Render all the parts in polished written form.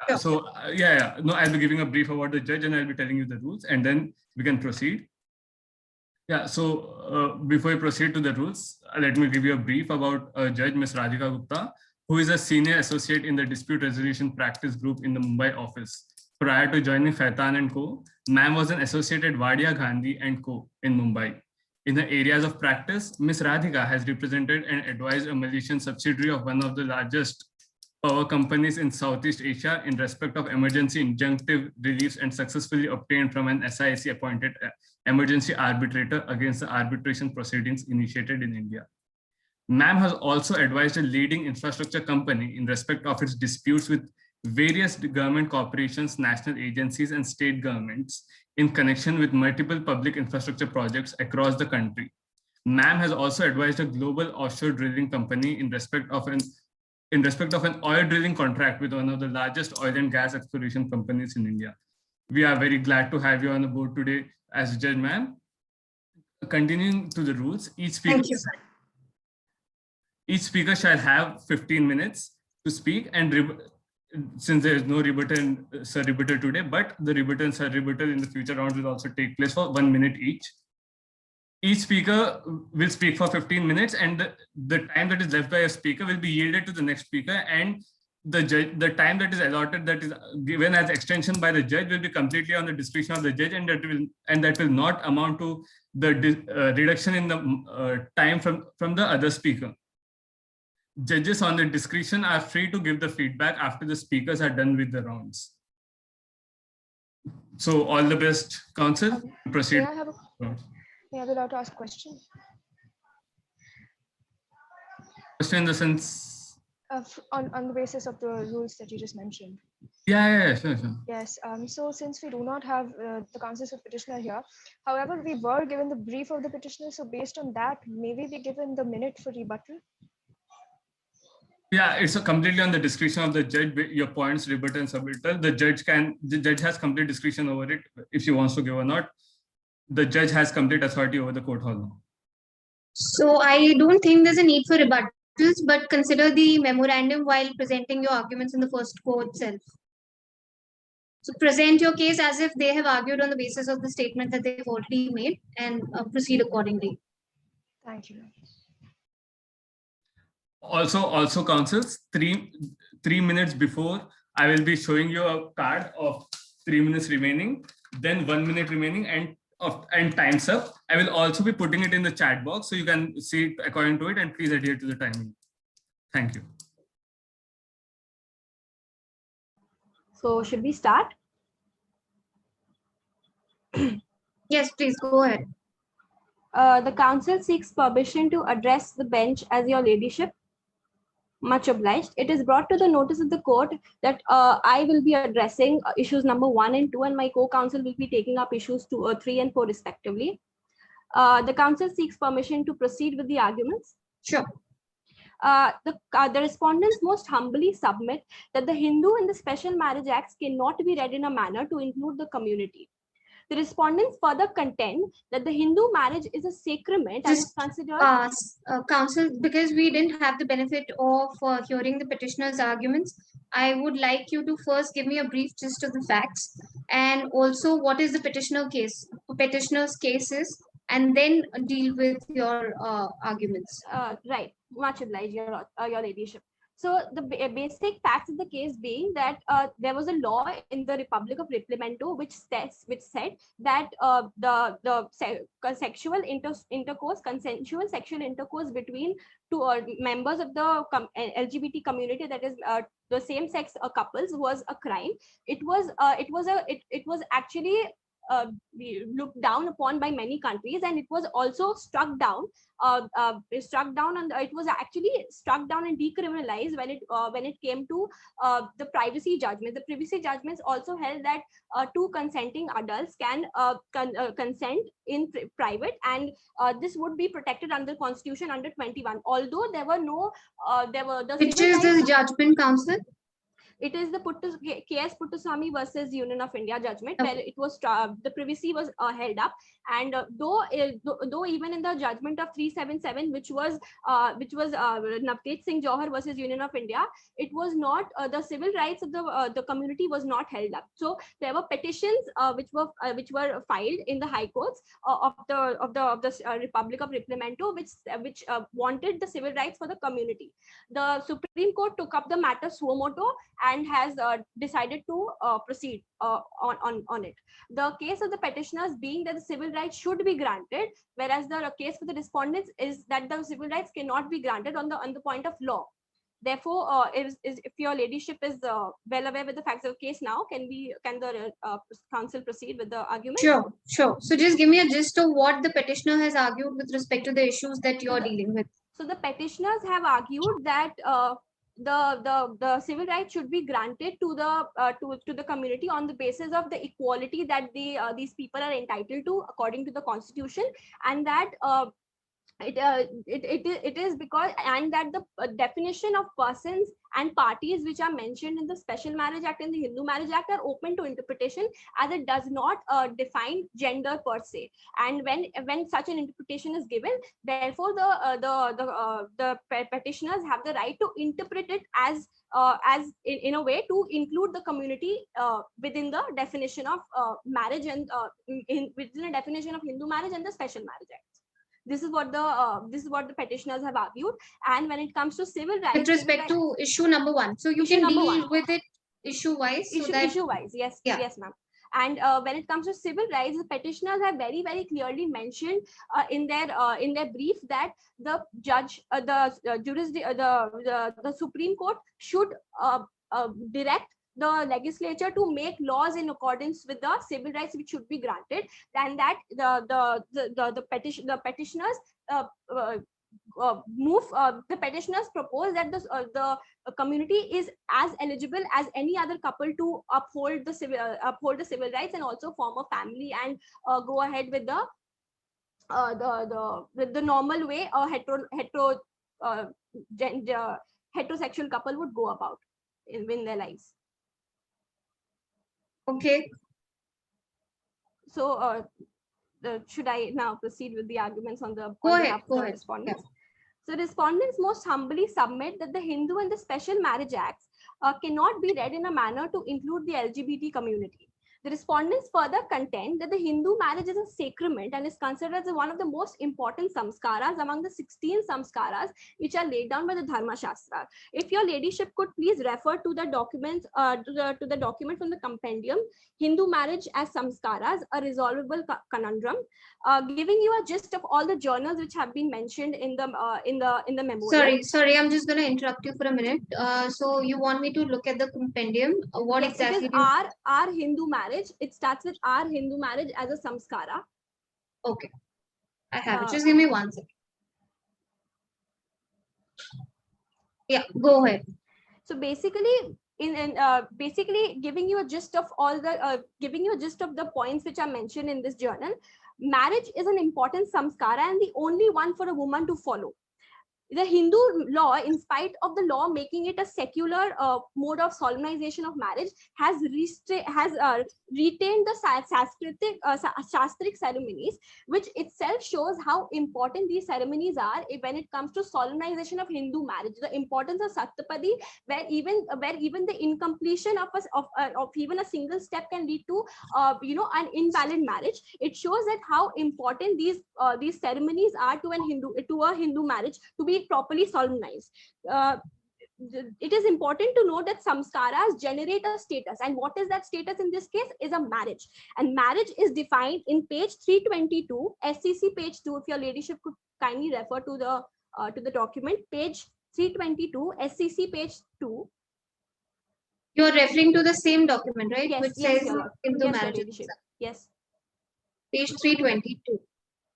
No, I'll be giving a brief about the judge and I'll be telling you the rules and then we can proceed. Yeah, so before we proceed to the rules, let me give you a brief about Judge Ms. Radhika Gupta, who is a senior associate in the dispute resolution practice group in the Mumbai office. Prior to joining Khaitan & Co., ma'am was an associate at Wadia Gandhi & Co. in Mumbai. In the areas of practice, Ms. Radhika has represented and advised a Malaysian subsidiary of one of the largest power companies in Southeast Asia in respect of emergency injunctive reliefs and successfully obtained from an SIC appointed emergency arbitrator against the arbitration proceedings initiated in India. Ma'am has also advised a leading infrastructure company in respect of its disputes with various government corporations, national agencies, and state governments in connection with multiple public infrastructure projects across the country. Ma'am has also advised a global offshore drilling company in respect of an oil drilling contract with one of the largest oil and gas exploration companies in India. We are very glad to have you on the board today as judge, ma'am. Continuing to the rules, each speaker shall have 15 minutes to speak, and since there is no rebuttal and sir rebuttal today, but the rebuttal and sir rebuttal in the future rounds will also take place for 1 minute each. Each speaker will speak for 15 minutes and the time that is left by a speaker will be yielded to the next speaker, and the time that is allotted, that is given as extension by the judge, will be completely on the discretion of the judge, and that will not amount to the reduction in the time from the other speaker. Judges on the discretion are free to give the feedback after the speakers are done with the rounds. So all the best, counsel. Proceed. May I be allowed to ask a question? Question in the sense? On the basis of the rules that you just mentioned. Yeah, sure. Yes, so since we do not have the counsels of petitioner here, however, we were given the brief of the petitioner, so based on that, may we be given the minute for rebuttal? Yeah, it's completely on the discretion of the judge, your points, rebuttal and submittal. The judge has complete discretion over it if she wants to give or not. The judge has complete authority over the court hall now. So I don't think there's a need for rebuttals, but consider the memorandum while presenting your arguments in the first court itself. So present your case as if they have argued on the basis of the statement that they've already made and proceed accordingly. Thank you. Also, counsels, three minutes before, I will be showing you a card of 3 minutes remaining, then 1 minute remaining, and time's up. I will also be putting it in the chat box so you can see it according to it, and please adhere to the timing. Thank you. So should we start? Yes, please go ahead. The counsel seeks permission to address the bench as your ladyship. Much obliged. It is brought to the notice of the court that I will be addressing issues number 1 and 2, and my co-counsel will be taking up issues 2, 3 and 4 respectively. The counsel seeks permission to proceed with the arguments. Sure. The respondents most humbly submit that the Hindu and the Special Marriage Acts cannot be read in a manner to include the community. The respondents further contend that the Hindu marriage is a sacrament and is considered. Counsel, because we didn't have the benefit of hearing the petitioner's arguments, I would like you to first give me a brief gist of the facts and also what is the petitioner's cases, and then deal with your arguments. Right. Much obliged, your ladyship. So the basic facts of the case being that there was a law in the Republic of Replemento which said that the sexual intercourse, consensual sexual intercourse between two members of the LGBT community, that is the same-sex couples, was a crime. It was actually looked down upon by many countries, and it was also struck down. It was actually struck down and decriminalized when it came to the privacy judgment. The privacy judgments also held that two consenting adults can consent in private, and this would be protected under Constitution under 21. Although there were no, which is the judgment, counsel? It is the KS Puttaswamy versus Union of India judgment, Okay. where it was the privacy was held up, and though even in the judgment of 377, which was Navteej Singh Johar versus Union of India, it was not the civil rights of the community was not held up. So there were petitions which were filed in the high courts of the Republic of Replemento, which wanted the civil rights for the community. The Supreme Court took up the matter suo motu and has decided to proceed on it. The case of the petitioners being that the civil rights should be granted, whereas the case for the respondents is that the civil rights cannot be granted on the point of law. Therefore, if your ladyship is well aware with the facts of the case now, can the council proceed with the argument? Sure, sure. So just give me a gist of what the petitioner has argued with respect to the issues that you're dealing with. So the petitioners have argued that the civil rights should be granted to the community on the basis of the equality that these people are entitled to according to the Constitution, and that it is because, and that the definition of persons and parties which are mentioned in the Special Marriage Act and the Hindu Marriage Act are open to interpretation, as it does not define gender per se. And when such an interpretation is given, therefore the petitioners have the right to interpret it as in a way to include the community within the definition of marriage and within the definition of Hindu marriage and the Special Marriage Act. This is what the petitioners have argued. And when it comes to civil rights, with respect to issue number 1, so you can deal with it issue wise. Issue wise, yes, yeah. Yes, ma'am. And when it comes to civil rights, the petitioners have very, very clearly mentioned in their brief that the judge, the Supreme Court should direct the legislature to make laws in accordance with the civil rights which should be granted, and that the petitioners the petitioners propose that the community is as eligible as any other couple to uphold the civil rights and also form a family and go ahead with the normal way a heterosexual couple would go about in their lives. Okay. So should I now proceed with the arguments on the Go ahead. respondents? Yeah. So respondents most humbly submit that the Hindu and the Special Marriage Acts cannot be read in a manner to include the LGBT community. The respondents further contend that the Hindu marriage is a sacrament and is considered as one of the most important samskaras among the 16 samskaras which are laid down by the Dharma Shastra. If your ladyship could please refer to the documents to the document from the compendium, Hindu Marriage as Samskaras, a Resolvable Conundrum, giving you a gist of all the journals which have been mentioned in the memorial. Sorry, I'm just going to interrupt you for a minute. So you want me to look at the compendium? What Yes, exactly? It is our Hindu marriage. It starts with our Hindu marriage as a samskara. Okay, I have it. Just give me 1 second. Yeah, go ahead. So basically, basically giving you a gist of all the the points which are mentioned in this journal, marriage is an important samskara and the only one for a woman to follow. The Hindu law, in spite of the law making it a secular mode of solemnization of marriage, has retained the Shastric ceremonies, which itself shows how important these ceremonies are when it comes to solemnization of Hindu marriage. The importance of Saptapadi, where even the incompletion of even a single step can lead to an invalid marriage. It shows that how important these ceremonies are to a Hindu marriage to be properly solemnized. It is important to note that samskaras generate a status, and what is that status in this case is a marriage, and marriage is defined in page 322 SCC page 2. If your ladyship could kindly refer to the document, page 322 SCC page 2. You're referring to the same document, right? Yes, which yes, says Hindu marriage. Yes. Page 322.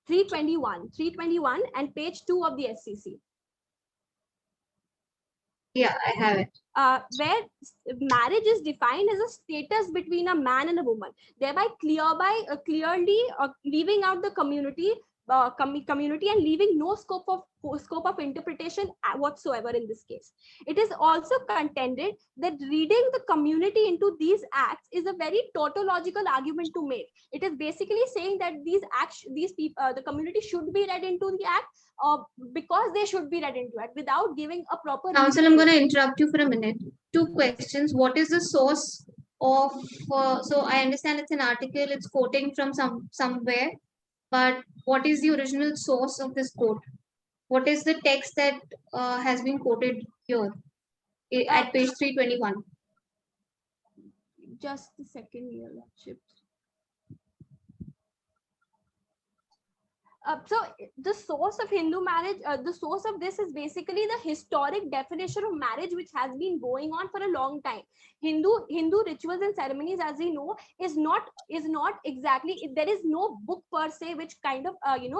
321 and page 2 of the SCC. Yeah, I have it. Where marriage is defined as a status between a man and a woman, thereby clearly leaving out the community community and leaving no scope of interpretation whatsoever in this case. It is also contended that reading the community into these acts is a very tautological argument to make. It is basically saying that these acts, these people, the community should be read into the act because they should be read into it without giving a proper. Counsel, I'm going to interrupt you for a minute. 2 questions. What is the source of? So I understand it's an article. It's quoting from somewhere, but what is the original source of this quote? What is the text that has been quoted here at page 321? Just a second, Your Lordship. So the source of Hindu marriage, the source of this is basically the historic definition of marriage, which has been going on for a long time. Hindu rituals and ceremonies, as we know, is not exactly, there is no book per se which kind of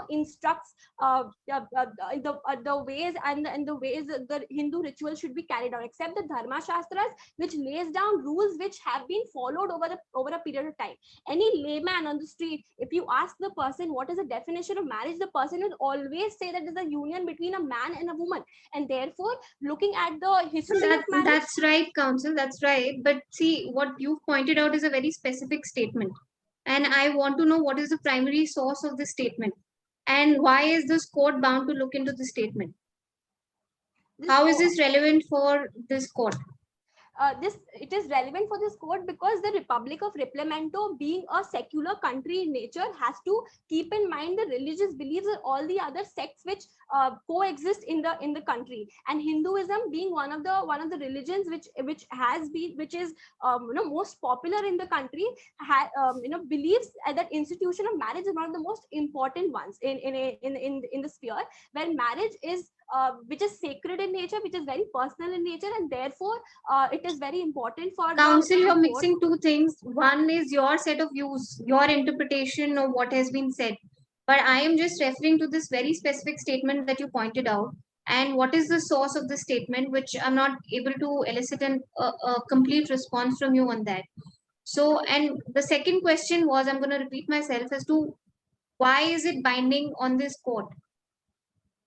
instructs the ways and the ways the Hindu ritual should be carried out, except the Dharma Shastras, which lays down rules which have been followed over a period of time. Any layman on the street, if you ask the person what is the definition of marriage, the person will always say that it is a union between a man and a woman, and therefore looking at the history of marriage. That's right, Counsel, that's right. But see, what you've pointed out is a very specific statement, and I want to know what is the primary source of the statement, and why is this court bound to look into the statement? How is this relevant for this court? It is relevant for this court because the Republic of Replemento, being a secular country in nature, has to keep in mind the religious beliefs of all the other sects which coexist in the country, and Hinduism being one of the religions which is most popular in the country, believes that institution of marriage is one of the most important ones in the sphere, where marriage is which is sacred in nature, which is very personal in nature, and therefore it is very important for Counsel. You're mixing two things. One is your set of views, your interpretation of what has been said, but I am just referring to this very specific statement that you pointed out, and what is the source of the statement, which I'm not able to elicit a complete response from you on that. So, and the second question was, I'm going to repeat myself as to why is it binding on this court?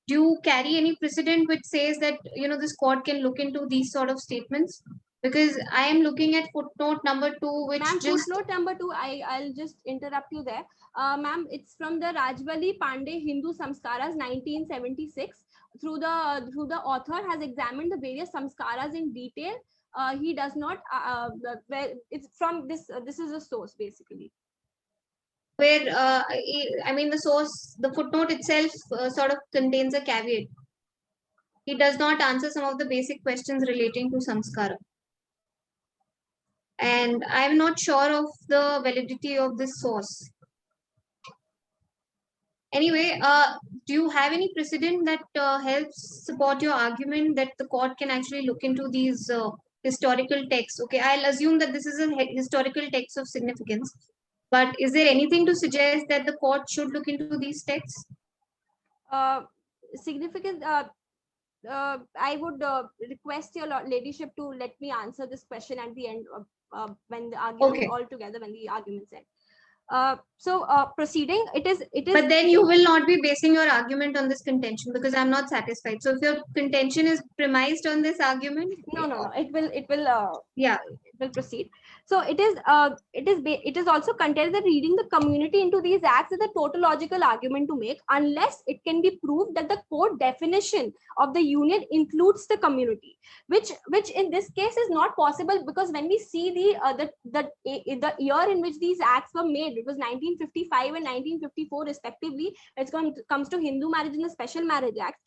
Do you carry any precedent which says that this court can look into these sort of statements? Because I am looking at footnote number 2, which footnote number 2, I'll just interrupt you there. Ma'am, it's from the Rajbali Pandey Hindu Samskaras 1976. Through the author has examined the various samskaras in detail. He does not it's from this is a source basically, where I mean the footnote itself sort of contains a caveat. He does not answer some of the basic questions relating to samskara, and I'm not sure of the validity of this source. Anyway, do you have any precedent that helps support your argument that the court can actually look into these historical texts? Okay, I'll assume that this is a historical text of significance, but is there anything to suggest that the court should look into these texts? Significant. I would request your ladyship to let me answer this question at the end when the argument altogether, when the argument's end. Proceeding, it is. But then you will not be basing your argument on this contention, because I'm not satisfied. So if your contention is premised on this argument, no, it will proceed. So it is also contended that reading the community into these acts is a tautological argument to make, unless it can be proved that the court definition of the union includes the community, which in this case is not possible, because when we see the year in which these acts were made, it was 1955 and 1954 respectively. It comes to Hindu Marriage and the Special Marriage Act.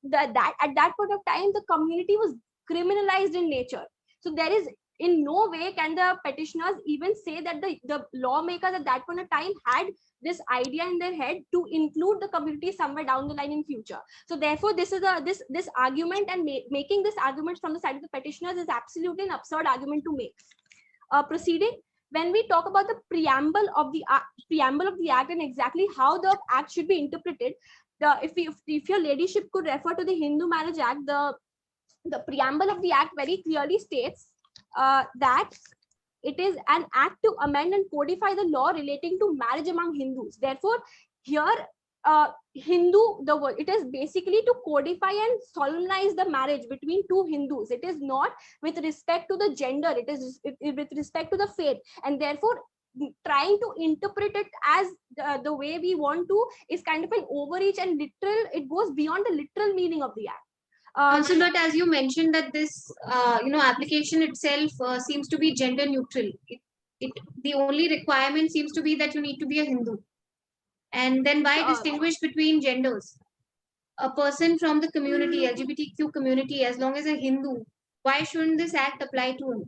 That at that point of time, the community was criminalized in nature. So there is in no way can the petitioners even say that the lawmakers at that point of time had this idea in their head to include the community somewhere down the line in future. So therefore, this is this argument, and making this argument from the side of the petitioners is absolutely an absurd argument to make. Proceeding, when we talk about the preamble of the act and exactly how the act should be interpreted, if your ladyship could refer to the Hindu Marriage Act, the preamble of the act very clearly states that it is an act to amend and codify the law relating to marriage among Hindus. Therefore, here Hindu, the word, it is basically to codify and solemnize the marriage between two Hindus. It is not with respect to the gender, it is with respect to the faith, and therefore trying to interpret it as the way we want to is kind of an overreach and literal. It goes beyond the literal meaning of the act. Also, but as you mentioned that this, application itself seems to be gender neutral. The only requirement seems to be that you need to be a Hindu. And then why distinguish between genders? A person from the community, LGBTQ community, as long as a Hindu, why shouldn't this act apply to him?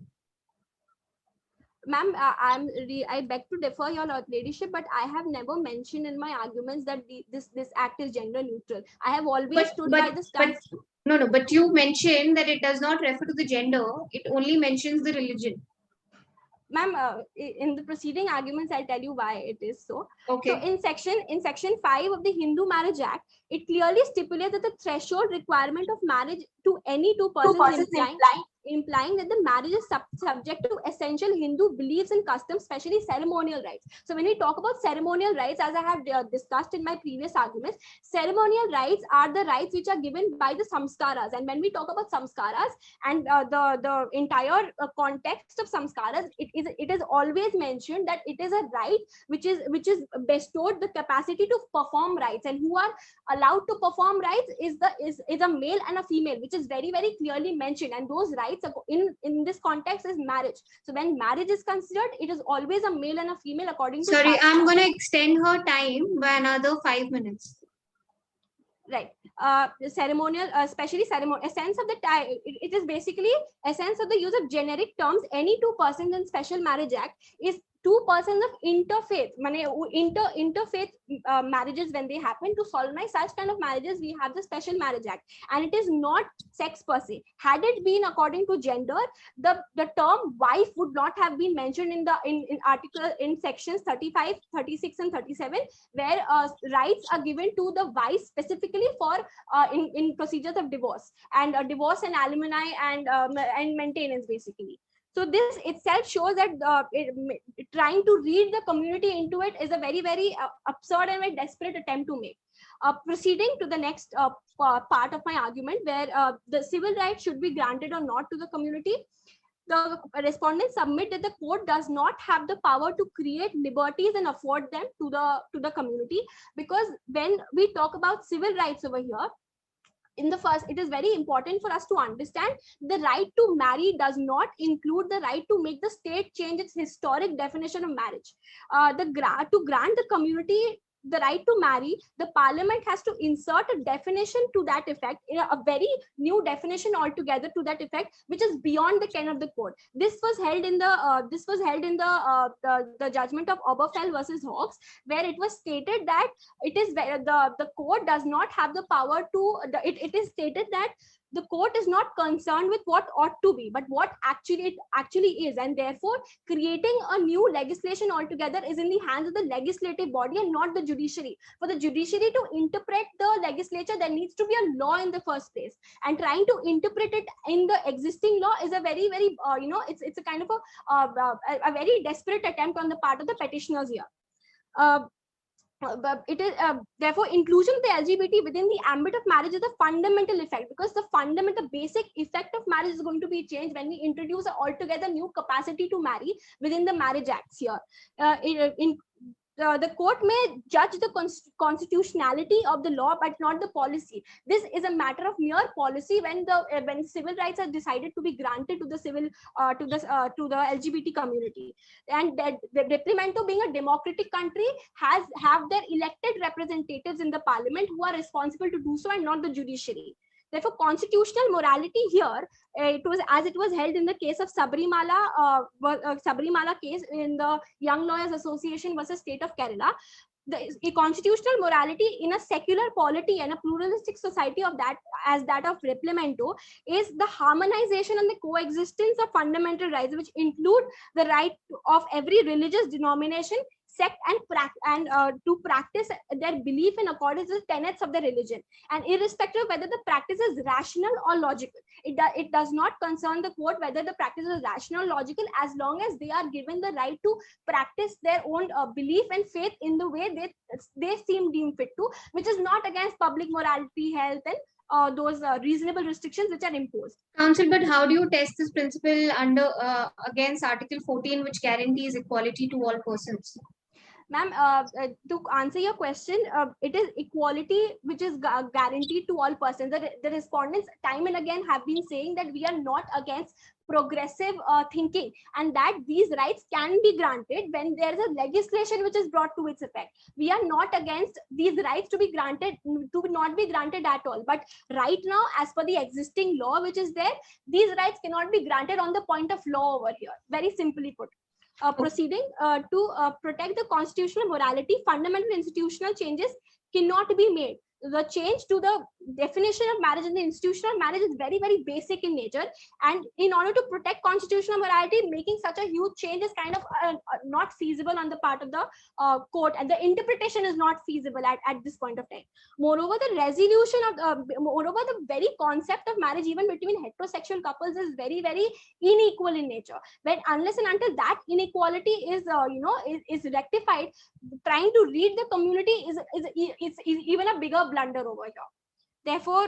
Ma'am, I beg to defer your ladyship, but I have never mentioned in my arguments that this act is gender neutral. I have always stood by the stance. But you mentioned that it does not refer to the gender, it only mentions the religion. Ma'am, in the preceding arguments, I'll tell you why it is so. Okay. So in section 5 of the Hindu Marriage Act, it clearly stipulates that the threshold requirement of marriage to any two persons implying that the marriage is subject to essential Hindu beliefs and customs, especially ceremonial rites. So when we talk about ceremonial rites, as I have discussed in my previous arguments, ceremonial rites are the rites which are given by the samskaras. And when we talk about samskaras and the entire context of samskaras, it is always mentioned that it is a right which is bestowed the capacity to perform rites, and who are allowed to perform rites is a male and a female, which is very, very clearly mentioned. And those rites in this context is marriage. So when marriage is considered, it is always a male and a female according to. Sorry, I'm going to extend her time by another 5 minutes. Right. Ceremonial, especially ceremonial, essence of the it is basically essence of the use of generic terms. Any two persons in Special Marriage Act is two persons of interfaith, interfaith marriages. When they happen, to solemnize such kind of marriages, we have the Special Marriage Act, and it is not sex per se. Had it been according to gender, the term wife would not have been mentioned in article in sections 35, 36, and 37, where rights are given to the wife specifically for in procedures of divorce and divorce and alimony and maintenance, basically. So this itself shows that trying to read the community into it is a very, very absurd and very desperate attempt to make. Proceeding to the next part of my argument, where the civil rights should be granted or not to the community. The respondents submit that the court does not have the power to create liberties and afford them to the community, because when we talk about civil rights over here, it is very important for us to understand the right to marry does not include the right to make the state change its historic definition of marriage. To grant the community the right to marry, the parliament has to insert a definition to that effect, a very new definition altogether to that effect, which is beyond the ken of the court. This was held in the judgment of Oberfell versus Hawkes, where it was stated that it is the court does not have the power to. It is stated that the court is not concerned with what ought to be, but what it actually is, and therefore creating a new legislation altogether is in the hands of the legislative body and not the judiciary. For the judiciary to interpret the legislature, there needs to be a law in the first place, and trying to interpret it in the existing law is a very, very it's a kind of a very desperate attempt on the part of the petitioners here. But it is therefore inclusion of the LGBT within the ambit of marriage is a fundamental effect, because the basic effect of marriage is going to be changed when we introduce an altogether new capacity to marry within the marriage acts here. The court may judge the constitutionality of the law, but not the policy. This is a matter of mere policy when civil rights are decided to be granted to the to the LGBT community. And the Replimento, being a democratic country, have their elected representatives in the parliament who are responsible to do so, and not the judiciary. Therefore, constitutional morality here, it was held in the case of Sabarimala case in the Young Lawyers Association versus State of Kerala. The constitutional morality in a secular polity and a pluralistic society of that of Replimento is the harmonization and the coexistence of fundamental rights, which include the right of every religious denomination, sect and to practice their belief in accordance with tenets of the religion, and irrespective of whether the practice is rational or logical. It does not concern the quote whether the practice is rational or logical, as long as they are given the right to practice their own belief and faith in the way they seem deemed fit to, which is not against public morality, health, and those reasonable restrictions which are imposed. Council, but how do you test this principle under against Article 14, which guarantees equality to all persons? Ma'am, to answer your question, it is equality which is guaranteed to all persons. The respondents time and again have been saying that we are not against progressive thinking, and that these rights can be granted when there is a legislation which is brought to its effect. We are not against these rights to not be granted at all. But right now, as per the existing law which is there, these rights cannot be granted on the point of law over here. Very simply put. Proceeding to protect the constitutional morality, fundamental institutional changes cannot be made. The change to the definition of marriage and the institution of marriage is very, very basic in nature. And in order to protect constitutional morality, making such a huge change is kind of not feasible on the part of the court, and the interpretation is not feasible at this point of time. Moreover, the resolution of moreover, the very concept of marriage, even between heterosexual couples, is very, very unequal in nature. When unless and until that inequality is is rectified, trying to read the community is even a bigger blunder over here. Therefore,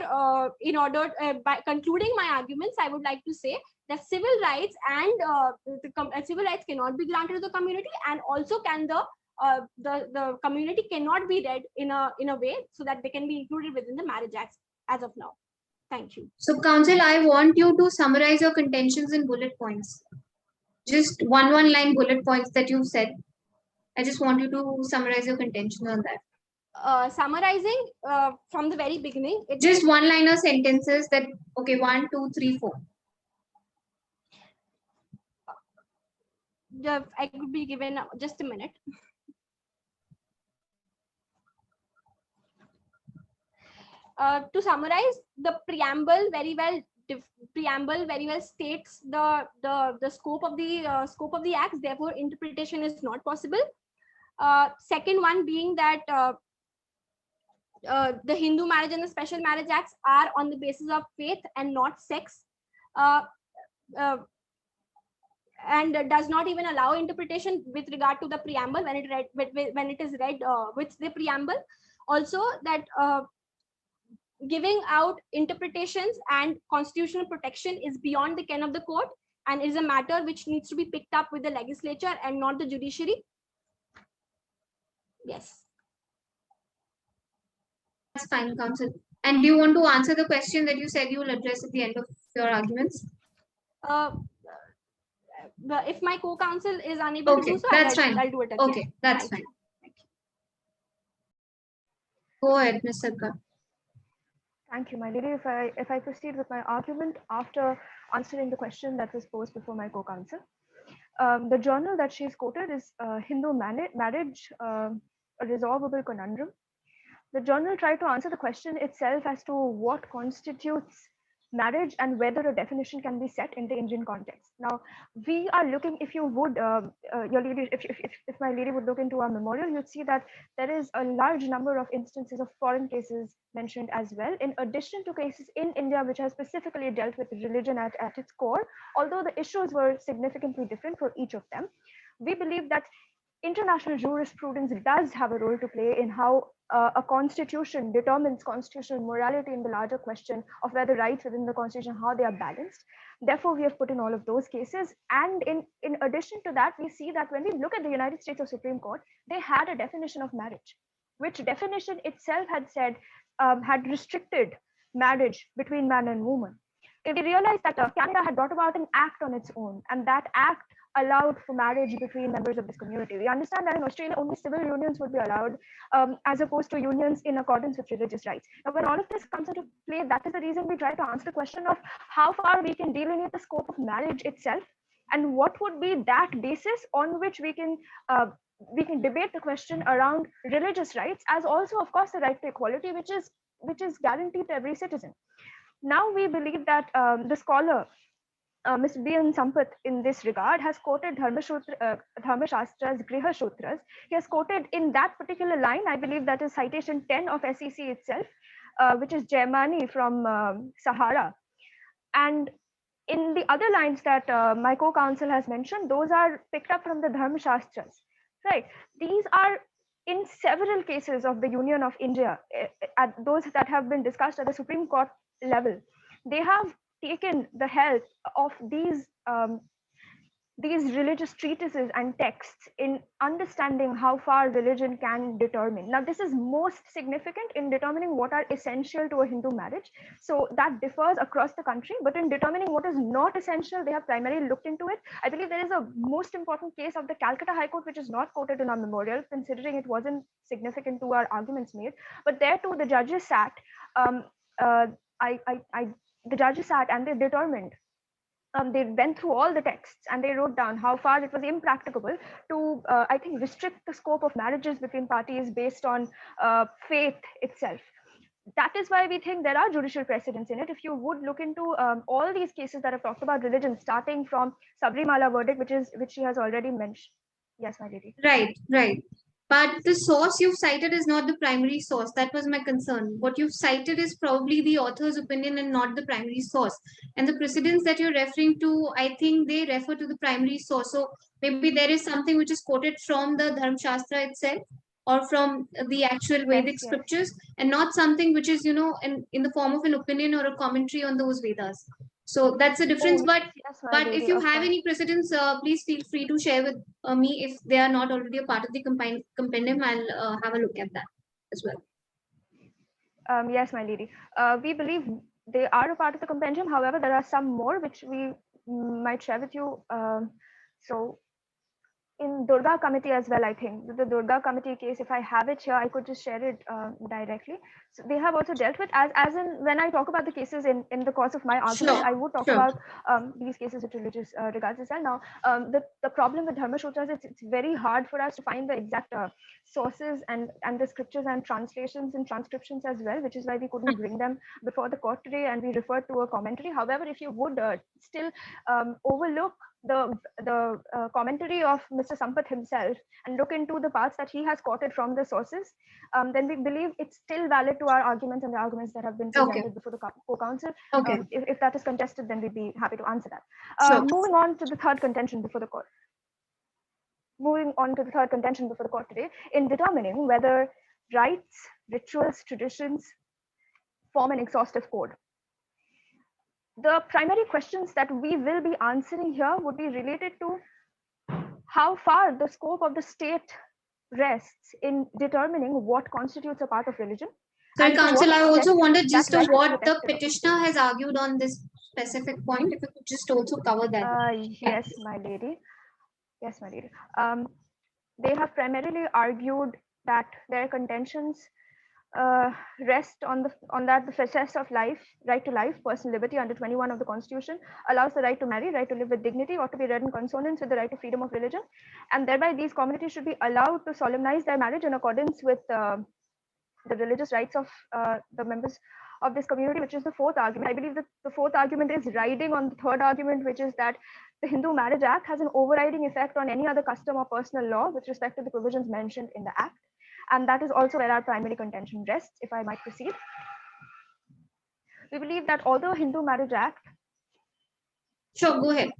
in order by concluding my arguments, I would like to say that civil rights and civil rights cannot be granted to the community, and also can the community cannot be read in a way so that they can be included within the Marriage Act as of now. Thank you. So, Council, I want you to summarize your contentions in bullet points. Just one line bullet points that you've said. I just want you to summarize your contention on that. Summarizing from the very beginning, just one-liner sentences that, okay, 1, 2, 3, 4. I could be given just a minute. To summarize, the preamble very well states the scope of the acts. Therefore, interpretation is not possible. Second one being that the Hindu Marriage and the Special Marriage Acts are on the basis of faith and not sex, and does not even allow interpretation with regard to the preamble when it is read with the preamble. Also, that giving out interpretations and constitutional protection is beyond the ken of the court, and is a matter which needs to be picked up with the legislature and not the judiciary. Yes. That's fine, Council. And do you want to answer the question that you said you will address at the end of your arguments? If my co-counsel is unable to do so, that's fine. I'll do it again. Okay, that's fine. Go ahead, Ms. Sarkar. Thank you, my lady. If I proceed with my argument after answering the question that was posed before my co-counsel, the journal that she's quoted is Hindu Marriage, a Resolvable Conundrum. The journal tried to answer the question itself as to what constitutes marriage and whether a definition can be set in the Indian context. Now, we are looking, if you would, your lady, if my lady would look into our memorial, you'd see that there is a large number of instances of foreign cases mentioned as well, in addition to cases in India which have specifically dealt with religion at its core, although the issues were significantly different for each of them. We believe that international jurisprudence does have a role to play in how a constitution determines constitutional morality in the larger question of whether rights within the constitution, how they are balanced. Therefore, we have put in all of those cases. And in addition to that, we see that when we look at the United States Supreme Court, they had a definition of marriage, which definition itself had said, had restricted marriage between man and woman. If we realized that Canada had brought about an act on its own, and that act allowed for marriage between members of this community. We understand that in Australia, only civil unions would be allowed, as opposed to unions in accordance with religious rights. Now, when all of this comes into play, that is the reason we try to answer the question of how far we can delineate the scope of marriage itself, and what would be that basis on which we can debate the question around religious rights, as also, of course, the right to equality, which is guaranteed to every citizen. Now, we believe that the scholar Mr. B.N. Sampath in this regard has quoted Dharmashastra's Griha Sutras. He has quoted in that particular line, I believe that is citation 10 of SEC itself, which is Jaimani from Sahara. And in the other lines that my co-counsel has mentioned, those are picked up from the Dharmashastras, right? These are in several cases of the Union of India, at those that have been discussed at the Supreme Court level. They have taken the help of these religious treatises and texts in understanding how far religion can determine. Now, this is most significant in determining what are essential to a Hindu marriage. So that differs across the country, but in determining what is not essential, they have primarily looked into it. I believe there is a most important case of the Calcutta High Court, which is not quoted in our memorial, considering it wasn't significant to our arguments made. But there too, the judges sat, the judges sat and they determined they went through all the texts and they wrote down how far it was impracticable to, I think, restrict the scope of marriages between parties based on faith itself. That is why we think there are judicial precedents in it. If you would look into all these cases that have talked about religion, starting from Sabrimala verdict, which she has already mentioned. Yes, my lady. Right. But the source you've cited is not the primary source. That was my concern. What you've cited is probably the author's opinion and not the primary source. And the precedents that you're referring to, I think they refer to the primary source. So maybe there is something which is quoted from the Dharma Shastra itself or from the actual Vedic scriptures, and not something which is, in the form of an opinion or a commentary on those Vedas. So that's the difference. But if you have any precedents, please feel free to share with me. If they are not already a part of the compendium, I'll have a look at that as well. Yes, my lady. We believe they are a part of the compendium. However, there are some more which we might share with you. So in Durga committee as well, I think the Durga committee case, if I have it here, I could just share it directly. So they have also dealt with, as in when I talk about the cases in the course of my argument, I would talk about these cases with religious regards as well. Now, the problem with Dharma Sutras is it's very hard for us to find the exact sources and the scriptures and translations and transcriptions as well, which is why we couldn't bring them before the court today, and we referred to a commentary. However, if you would still overlook the commentary of Mr. Sampath himself and look into the parts that he has quoted from the sources, then we believe it's still valid to our arguments and the arguments that have been presented before the co-counsel. If that is contested, then we'd be happy to answer that. Moving on to the third contention before the court. Moving on to the third contention before the court today, in determining whether rites, rituals, traditions form an exhaustive code. The primary questions that we will be answering here would be related to how far the scope of the state rests in determining what constitutes a part of religion. So, counsel, I also wanted just to what the petitioner has argued on this specific point. If you could just also cover that. Yes, my lady. Yes, my lady. They have primarily argued that their contentions rest on that the facets of life, right to life, personal liberty under 21 of the Constitution allows the right to marry, right to live with dignity, ought to be read in consonance with the right to freedom of religion, and thereby these communities should be allowed to solemnize their marriage in accordance with the religious rights of the members of this community, which is the fourth argument. I believe that the fourth argument is riding on the third argument, which is that the Hindu Marriage Act has an overriding effect on any other custom or personal law with respect to the provisions mentioned in the Act. And that is also where our primary contention rests, if I might proceed. We believe that although Hindu Marriage Act... Sure, go ahead.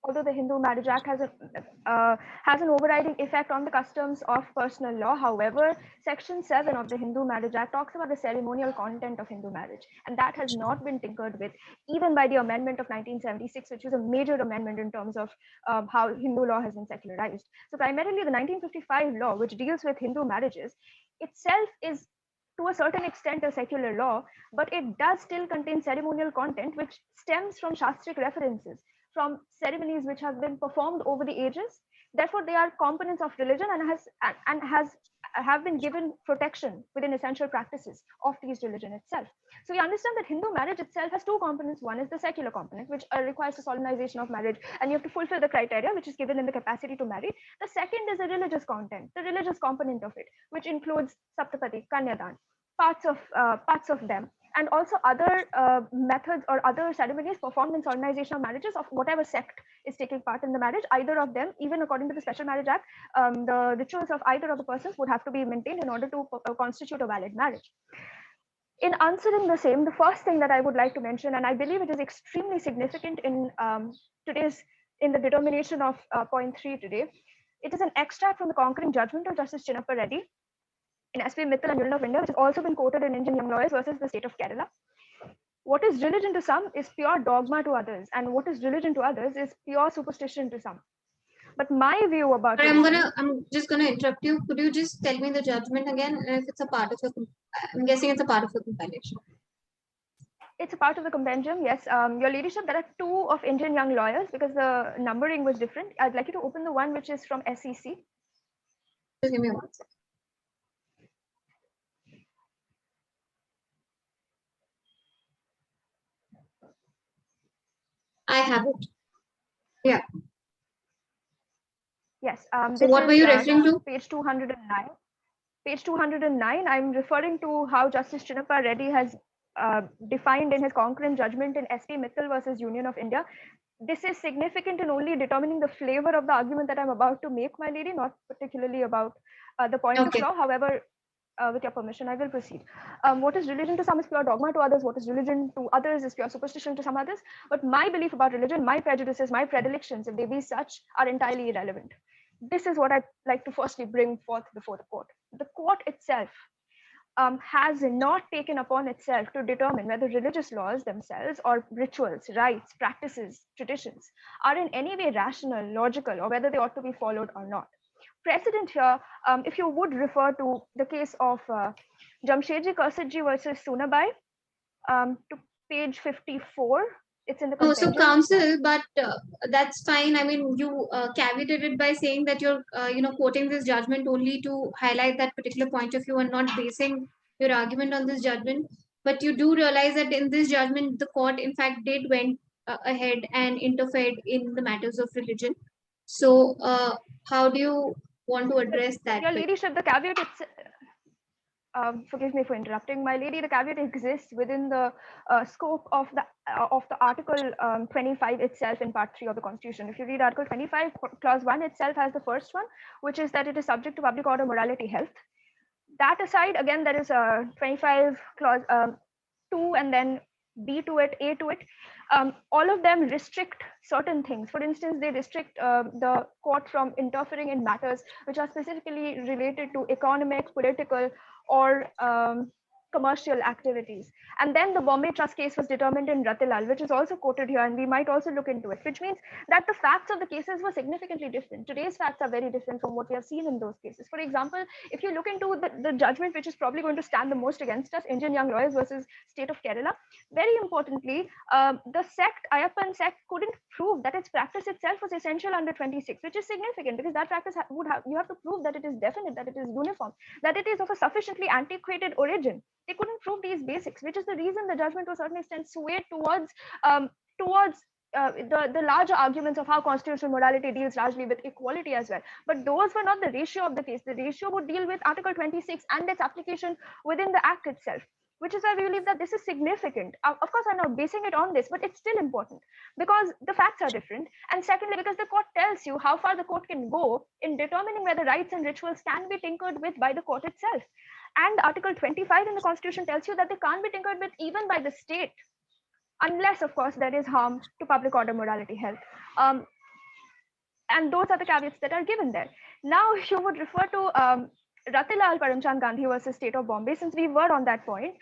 Although the Hindu Marriage Act has an overriding effect on the customs of personal law, however, Section 7 of the Hindu Marriage Act talks about the ceremonial content of Hindu marriage, and that has not been tinkered with, even by the amendment of 1976, which was a major amendment in terms of how Hindu law has been secularized. So primarily the 1955 law, which deals with Hindu marriages, itself is to a certain extent a secular law, but it does still contain ceremonial content which stems from Shastric references, from ceremonies which have been performed over the ages. Therefore, they are components of religion and have been given protection within essential practices of these religion itself. So we understand that Hindu marriage itself has two components. One is the secular component, which requires the solemnization of marriage, and you have to fulfill the criteria which is given in the capacity to marry. The second is the religious content, the religious component of it, which includes Saptapadi, Kanyadan, parts of them. and also other methods or other ceremonies performed in solemnization of marriages of whatever sect is taking part in the marriage. Either of them, even according to the Special Marriage Act, the rituals of either of the persons would have to be maintained in order to constitute a valid marriage. In answering the same, the first thing that I would like to mention, and I believe it is extremely significant in in the determination of point 3 today, it is an extract from the concurring judgment of Justice Chinnappa Reddy in SP Mittal and Union of India, which has also been quoted in Indian Young Lawyers versus the state of Kerala. What is religion to some is pure dogma to others, and what is religion to others is pure superstition to some. But my view about I'm just gonna interrupt you. Could you just tell me the judgment again? If it's a part of the, I'm guessing it's a part of the compilation. It's a part of the compendium, yes. Your Ladyship, there are 2 of Indian Young Lawyers because the numbering was different. I'd like you to open the one which is from SEC. Just give me 1 second. I have it. Yeah. Yes. So what were you referring to? Page 209. Page 209, I'm referring to how Justice Chinnappa Reddy has defined in his concurrent judgment in SP Mittal versus Union of India. This is significant in only determining the flavor of the argument that I'm about to make, my lady, not particularly about the point of law. However, with your permission, I will proceed. What is religion to some is pure dogma to others. What is religion to others is pure superstition to some others. But my belief about religion, my prejudices, my predilections, if they be such, are entirely irrelevant. This is what I'd like to firstly bring forth before the court. The court itself has not taken upon itself to determine whether religious laws themselves or rituals, rites, practices, traditions are in any way rational, logical, or whether they ought to be followed or not. Precedent here, if you would refer to the case of Jamshedji Kausidji versus Sunabai, to page 54. It's in the compendium. So counsel, but that's fine. I mean, you caveated it by saying that you're, quoting this judgment only to highlight that particular point of view and not basing your argument on this judgment. But you do realize that in this judgment, the court, in fact, did went ahead and interfered in the matters of religion. So how do you want to address that? Your Ladyship, the caveat forgive me for interrupting, my lady. The caveat exists within the scope of the Article 25 itself in Part 3 of the Constitution. If you read Article 25, Clause 1 itself has the first one, which is that it is subject to public order, morality, health. That aside, again, there is a 25 Clause 2 and then B to it, A to it. All of them restrict certain things. For instance, they restrict the court from interfering in matters which are specifically related to economic, political, or commercial activities. And then the Bombay Trust case was determined in Ratilal, which is also quoted here, and we might also look into it, which means that the facts of the cases were significantly different. Today's facts are very different from what we have seen in those cases. For example, if you look into the judgment, which is probably going to stand the most against us, Indian Young Lawyers versus State of Kerala, very importantly, the sect, Ayyappan sect, couldn't prove that its practice itself was essential under 26, which is significant because that practice you have to prove that it is definite, that it is uniform, that it is of a sufficiently antiquated origin. They couldn't prove these basics, which is the reason the judgment to a certain extent swayed towards the larger arguments of how constitutional morality deals largely with equality as well. But those were not the ratio of the case. The ratio would deal with Article 26 and its application within the Act itself, which is why we believe that this is significant. Of course, I'm not basing it on this, but it's still important because the facts are different. And secondly, because the court tells you how far the court can go in determining whether rites and rituals can be tinkered with by the court itself. And Article 25 in the Constitution tells you that they can't be tinkered with even by the state, unless, of course, there is harm to public order, morality, health. And those are the caveats that are given there. Now, you would refer to Ratilal Paramchand Gandhi versus State of Bombay, since we were on that point.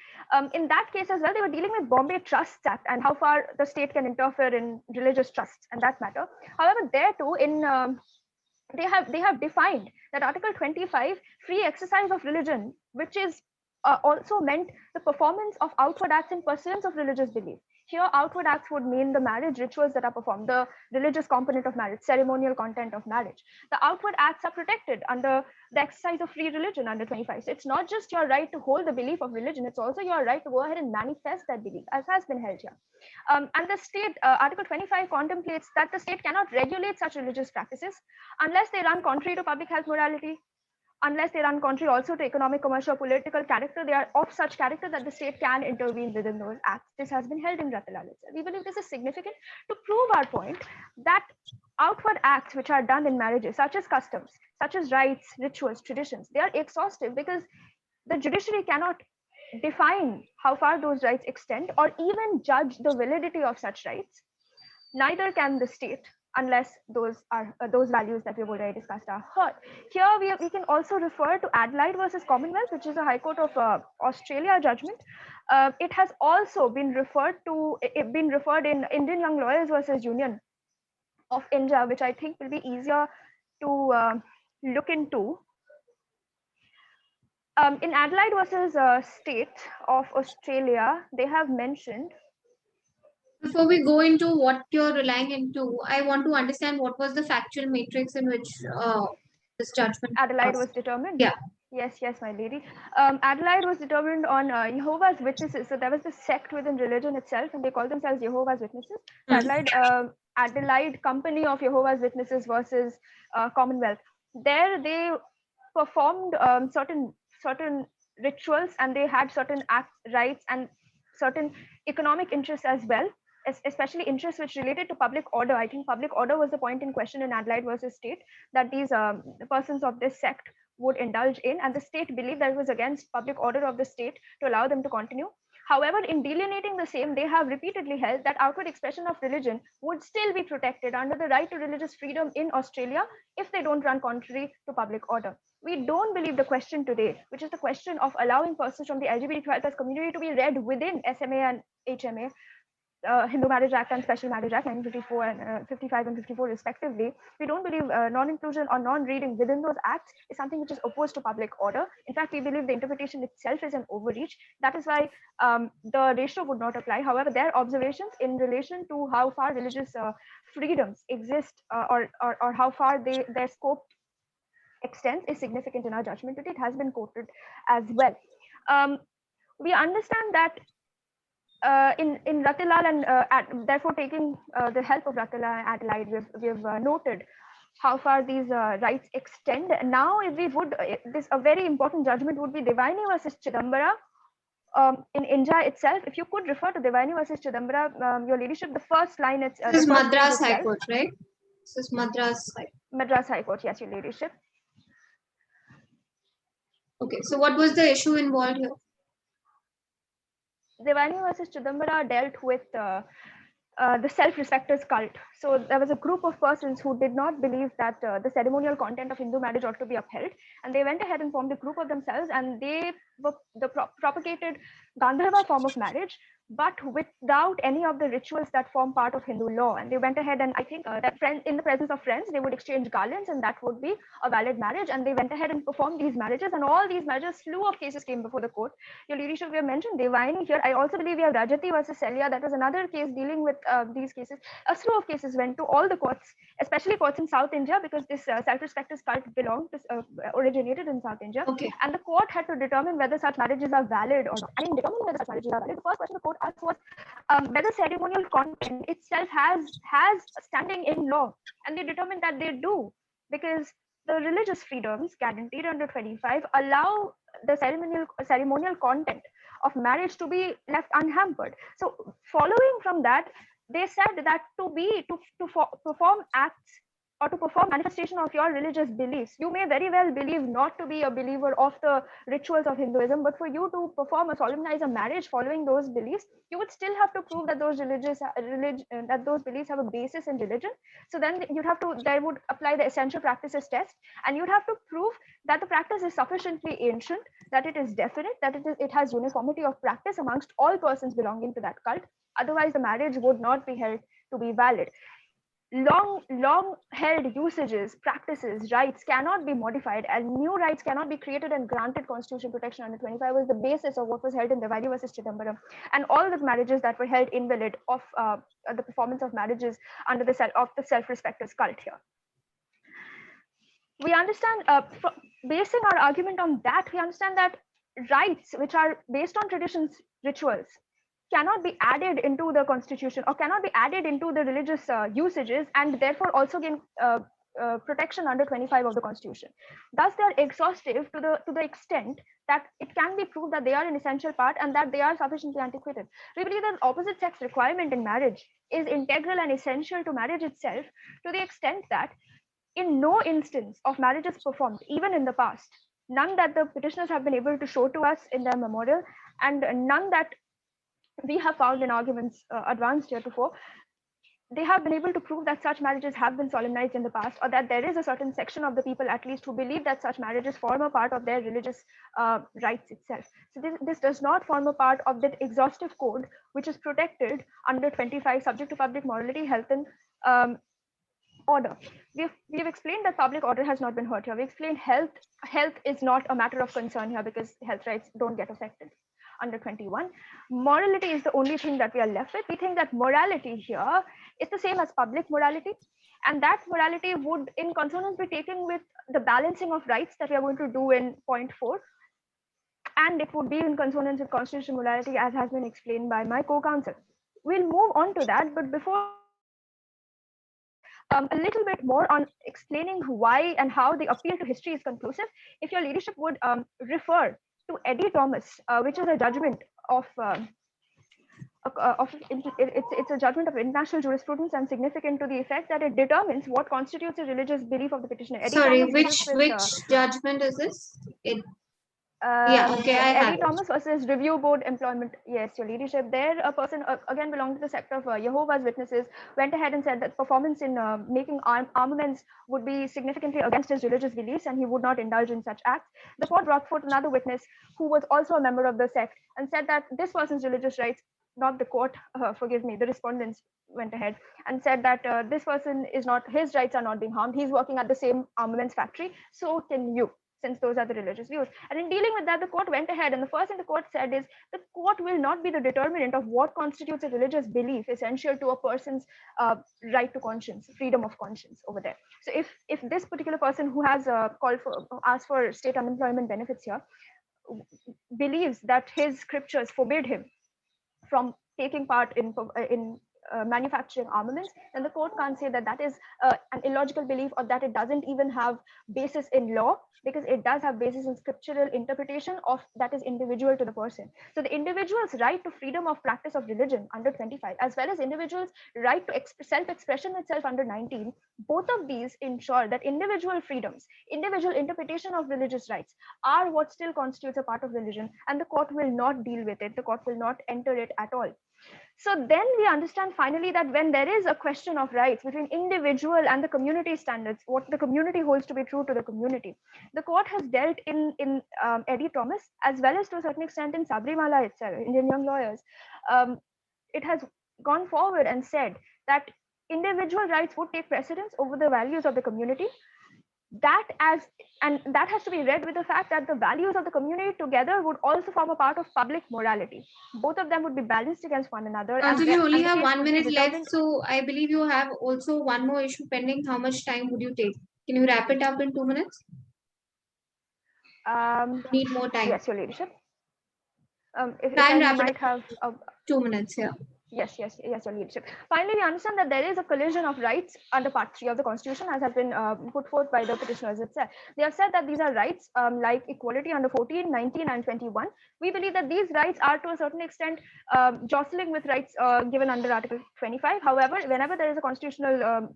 In that case as well, they were dealing with Bombay Trusts Act and how far the state can interfere in religious trusts and that matter. However, there too, they have defined that Article 25, free exercise of religion, which is also meant the performance of outward acts in pursuance of religious belief. Here, outward acts would mean the marriage rituals that are performed, the religious component of marriage, ceremonial content of marriage. The outward acts are protected under the exercise of free religion under 25. So it's not just your right to hold the belief of religion, it's also your right to go ahead and manifest that belief, as has been held here. And the state, Article 25 contemplates that the state cannot regulate such religious practices unless they run contrary to public health, morality, unless they run contrary also to economic, commercial, political character, they are of such character that the state can intervene within those acts. This has been held in Ratilal itself. We believe this is significant to prove our point that outward acts which are done in marriages, such as customs, such as rites, rituals, traditions, they are exhaustive because the judiciary cannot define how far those rights extend or even judge the validity of such rights. Neither can the state unless those values that we've already discussed are heard. Here we can also refer to Adelaide versus Commonwealth, which is a High Court of Australia judgment. It has also been referred in Indian Young Lawyers versus Union of India, which I think will be easier to look into. In Adelaide versus State of Australia, they have mentioned. Before we go into what you're relying into, I want to understand what was the factual matrix in which this judgment Adelaide was determined. Yeah. Yes, my lady. Adelaide was determined on Jehovah's Witnesses. So there was this sect within religion itself, and they call themselves Jehovah's Witnesses. Adelaide Company of Jehovah's Witnesses versus Commonwealth. There they performed certain rituals, and they had certain rights and certain economic interests as well, especially interests which related to public order. I think public order was the point in question in Adelaide versus State that these persons of this sect would indulge in, and the state believed that it was against public order of the state to allow them to continue. However, in delineating the same, they have repeatedly held that outward expression of religion would still be protected under the right to religious freedom in Australia if they don't run contrary to public order. We don't believe the question today, which is the question of allowing persons from the LGBTQ+ community to be read within SMA and HMA, Hindu Marriage Act and Special Marriage Act 1954 and 55 and 54 respectively. We don't believe non-inclusion or non-reading within those acts is something which is opposed to public order. In fact, we believe the interpretation itself is an overreach. That is why the ratio would not apply. However, their observations in relation to how far religious freedoms exist or how far their scope extends is significant in our judgment. It has been quoted as well. We understand that in Ratilal and therefore taking the help of Ratilal and Adelaide, we've noted how far these rights extend. Now, if we would, a very important judgment would be Devyani versus Chidambara in India itself. If you could refer to Devyani versus Chidambara, Your Ladyship, the first line, it's this is Madras High Court, right? This is Madras High Court. Madras High Court, yes, Your Ladyship. Okay, so what was the issue involved here? Devyani versus Chidambara dealt with the self-respecters cult. So there was a group of persons who did not believe that the ceremonial content of Hindu marriage ought to be upheld, and they went ahead and formed a group of themselves, and they propagated Gandharva form of marriage, but without any of the rituals that form part of Hindu law. And they went ahead and I think that in the presence of friends, they would exchange garlands, and that would be a valid marriage. And they went ahead and performed these marriages, and all these marriages, slew of cases came before the court. Your Ladyship, we have mentioned Devyani here. I also believe we have Rajati versus Celia. That was another case dealing with these cases. A slew of cases went to all the courts, especially courts in South India, because this self-respecters cult originated in South India. Okay. And the court had to determine whether such marriages are valid or not. I mean, determine whether such marriages are valid. The first question the court asked was whether ceremonial content itself has standing in law, and they determined that they do, because the religious freedoms guaranteed under 25 allow the ceremonial content of marriage to be left unhampered. So following from that, they said that to perform acts or to perform manifestation of your religious beliefs, you may very well believe not to be a believer of the rituals of Hinduism, but for you to perform or solemnize a marriage following those beliefs, you would still have to prove that those beliefs have a basis in religion. So then there would apply the essential practices test, and you'd have to prove that the practice is sufficiently ancient, that it is definite, that it has uniformity of practice amongst all persons belonging to that cult. Otherwise, the marriage would not be held to be valid. Long held usages, practices, rights cannot be modified, and new rights cannot be created and granted constitutional protection under 25 was the basis of what was held in Devyani versus Chidambaram. And all the marriages that were held invalid of the performance of marriages under the self-respecters cult here. We understand, basing our argument on that, we understand that rights which are based on traditions, rituals, cannot be added into the constitution or cannot be added into the religious usages, and therefore also protection under 25 of the Constitution. Thus, they are exhaustive to the extent that it can be proved that they are an essential part and that they are sufficiently antiquated. We believe that opposite sex requirement in marriage is integral and essential to marriage itself, to the extent that in no instance of marriages performed, even in the past, none that the petitioners have been able to show to us in their memorial, and none that we have found in arguments advanced heretofore, they have been able to prove that such marriages have been solemnized in the past, or that there is a certain section of the people at least who believe that such marriages form a part of their religious rights itself. So this does not form a part of that exhaustive code which is protected under 25, subject to public morality, health, and order. We've explained that public order has not been hurt here. We explained health is not a matter of concern here because health rights don't get affected under 21. Morality is the only thing that we are left with. We think that morality here is the same as public morality, and that morality would in consonance be taken with the balancing of rights that we are going to do in point 4, and it would be in consonance with constitutional morality as has been explained by my co-counsel. We'll move on to that, but before a little bit more on explaining why and how the appeal to history is conclusive, if your leadership would refer to Eddie Thomas, which is a judgment of it's a judgment of international jurisprudence and significant to the effect that it determines what constitutes a religious belief of the petitioner. Eddie Sorry, Thomas which judgment is this? Yeah, okay, I have Eddie Thomas versus Review Board Employment. Yes, your leadership. There, a person again belonging to the sector of Jehovah's Witnesses went ahead and said that performance in making armaments would be significantly against his religious beliefs, and he would not indulge in such acts. The court brought forth another witness who was also a member of the sect and said that this person's religious rights, not the court, forgive me, the respondents went ahead and said that this person is not, his rights are not being harmed. He's working at the same armaments factory, so can you, since those are the religious views. And in dealing with that, the court went ahead, and the first thing the court said is the court will not be the determinant of what constitutes a religious belief essential to a person's right to conscience, freedom of conscience over there. So if this particular person who has asked for state unemployment benefits here believes that his scriptures forbid him from taking part in manufacturing armaments, then the court can't say that that is an illogical belief, or that it doesn't even have basis in law, because it does have basis in scriptural interpretation of that is individual to the person. So the individual's right to freedom of practice of religion under 25, as well as individual's right to self-expression itself under 19, both of these ensure that individual freedoms, individual interpretation of religious rights are what still constitutes a part of religion, and the court will not deal with it. The court will not enter it at all. So then we understand finally that when there is a question of rights between individual and the community standards, what the community holds to be true to the community, the court has dealt in Eddie Thomas, as well as to a certain extent in Sabrimala itself, Indian Young Lawyers. It has gone forward and said that individual rights would take precedence over the values of the community. That has to be read with the fact that the values of the community together would also form a part of public morality. Both of them would be balanced against one another. So you only have 1 minute left, so I believe you have also one more issue pending. How much time would you take? Can you wrap it up in 2 minutes? Need more time. Yes, your leadership. If I might have 2 minutes here. Yes, your leadership. Finally, we understand that there is a collision of rights under Part 3 of the Constitution, as has been put forth by the petitioners itself. They have said that these are rights like equality under 14, 19, and 21. We believe that these rights are to a certain extent jostling with rights given under Article 25. However, whenever there is a constitutional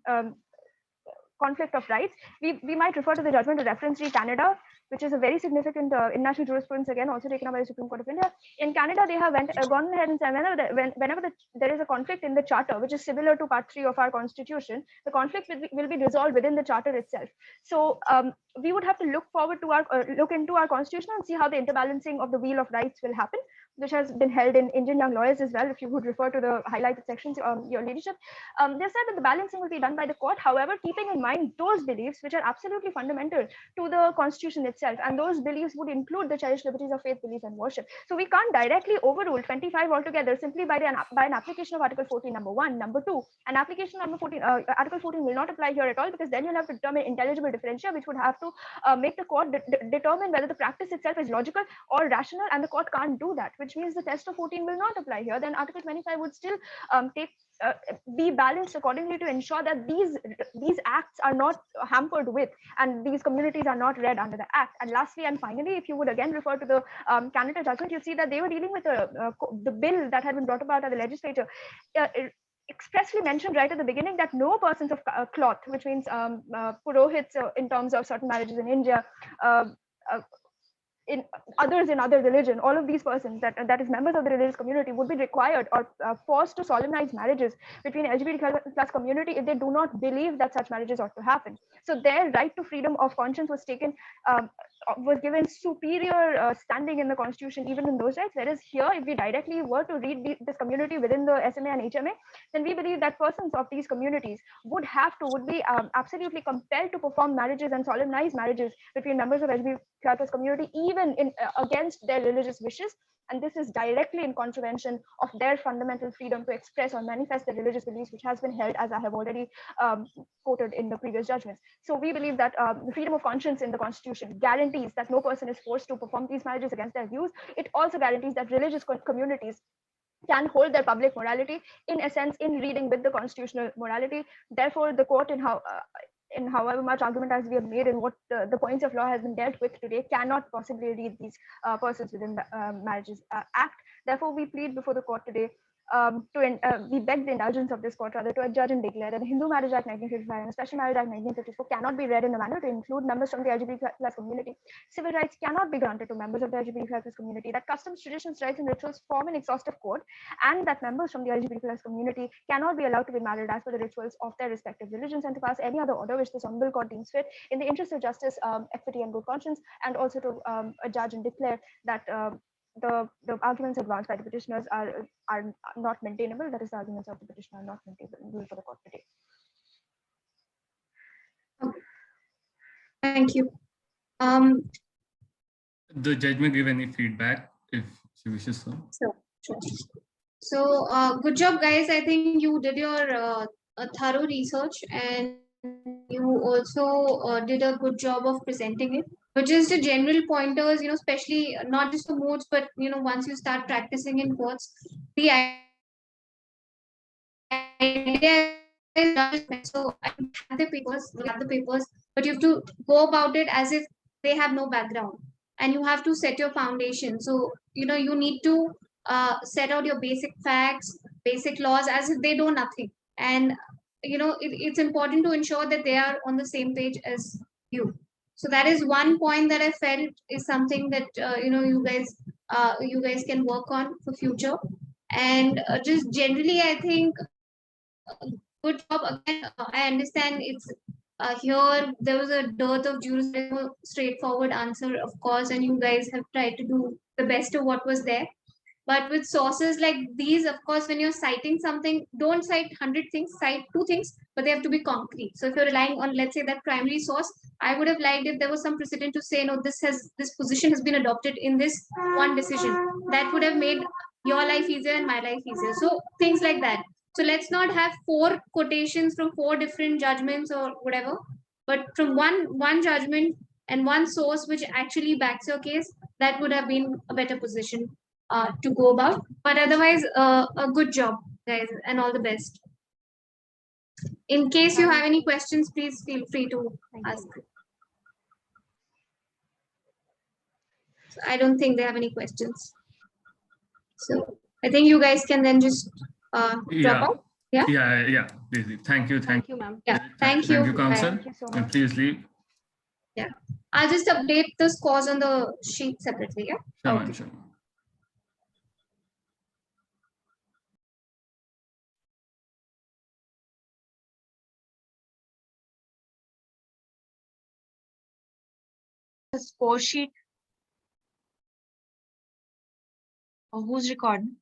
conflict of rights, we might refer to the judgment of reference re Canada, which is a very significant international jurisprudence, again also taken up by the Supreme Court of India. In Canada, they have gone ahead and said whenever there is a conflict in the charter, which is similar to Part 3 of our Constitution, the conflict will be resolved within the charter itself. So we would have to look into our Constitution and see how the interbalancing of the wheel of rights will happen, which has been held in Indian Young Lawyers as well. If you would refer to the highlighted sections, your leadership, they said that the balancing will be done by the court. However, keeping in mind those beliefs which are absolutely fundamental to the Constitution itself, and those beliefs would include the cherished liberties of faith, belief, and worship. So we can't directly overrule 25 altogether simply by an application of Article 14, number 1. Number 2, an application number 14, Article 14 will not apply here at all, because then you'll have to determine intelligible differentia, which would have to make the court determine whether the practice itself is logical or rational, and the court can't do that, which means the test of 14 will not apply here. Then Article 25 would still take be balanced accordingly to ensure that these acts are not hampered with, and these communities are not read under the act. And lastly and finally, if you would again refer to the Canada judgment, you'll see that they were dealing with the bill that had been brought about by the legislature. It expressly mentioned right at the beginning that no persons of cloth, which means purohits in terms of certain marriages in India, in others in other religion, all of these persons that is members of the religious community would be required or forced to solemnize marriages between LGBT plus community if they do not believe that such marriages ought to happen. So their right to freedom of conscience was taken, was given superior standing in the constitution even in those rights. Whereas here, if we directly were to read this community within the SMA and HMA, then we believe that persons of these communities would be absolutely compelled to perform marriages and solemnize marriages between members of LGBT plus community, even against their religious wishes. And this is directly in contravention of their fundamental freedom to express or manifest their religious beliefs, which has been held, as I have already quoted in the previous judgments. So we believe that the freedom of conscience in the Constitution guarantees that no person is forced to perform these marriages against their views. It also guarantees that religious communities can hold their public morality, in a sense, in reading with the constitutional morality. Therefore, the court, in however much argument as we have made and what the points of law has been dealt with today, cannot possibly read these persons within the Marriages Act. Therefore, we plead before the court today we beg the indulgence of this court rather to adjudge and declare that the Hindu Marriage Act 1955 and the Special Marriage Act 1954 cannot be read in a manner to include members from the LGBT plus community. Civil rights cannot be granted to members of the LGBT plus community, that customs, traditions, rites, and rituals form an exhaustive code, and that members from the LGBT plus community cannot be allowed to be married as per the rituals of their respective religions, and to pass any other order which this honorable court deems fit in the interest of justice, equity, and good conscience, and also to adjudge and declare that the arguments advanced by the petitioners are not maintainable. That is, the arguments of the petitioner are not maintainable for the court today. Okay. Thank you. The judge may give any feedback if she wishes so. Sure. So good job, guys. I think you did your thorough research, and you also did a good job of presenting it. But just the general pointers, especially not just the modes, but once you start practicing in courts, the idea is so I have the papers, but you have to go about it as if they have no background, and you have to set your foundation. So you need to set out your basic facts, basic laws as if they know nothing, and it's important to ensure that they are on the same page as you. So that is one point that I felt is something that you guys can work on for future. And just generally, I think good job again. I understand it's here there was a dearth of jurisprudence, straightforward answer, of course, and you guys have tried to do the best of what was there. But with sources like these, of course, when you're citing something, don't cite 100 things, cite 2 things, but they have to be concrete. So if you're relying on, let's say, that primary source, I would have liked if there was some precedent to say, no, this position has been adopted in this one decision. That would have made your life easier and my life easier. So things like that. So let's not have 4 quotations from 4 different judgments or whatever, but from one judgment and one source which actually backs your case. That would have been a better position to go about. But otherwise, a good job, guys, and all the best. In case you have any questions, please feel free to ask. So I don't think they have any questions. So I think you guys can then just drop out. Yeah. Please. Thank you, ma'am. Yeah, thank you. Thank you, counsel. Thank you so much. And please leave. Yeah, I'll just update the scores on the sheet separately. Yeah. Sure, Okay. sure. The score sheet. Who's recording?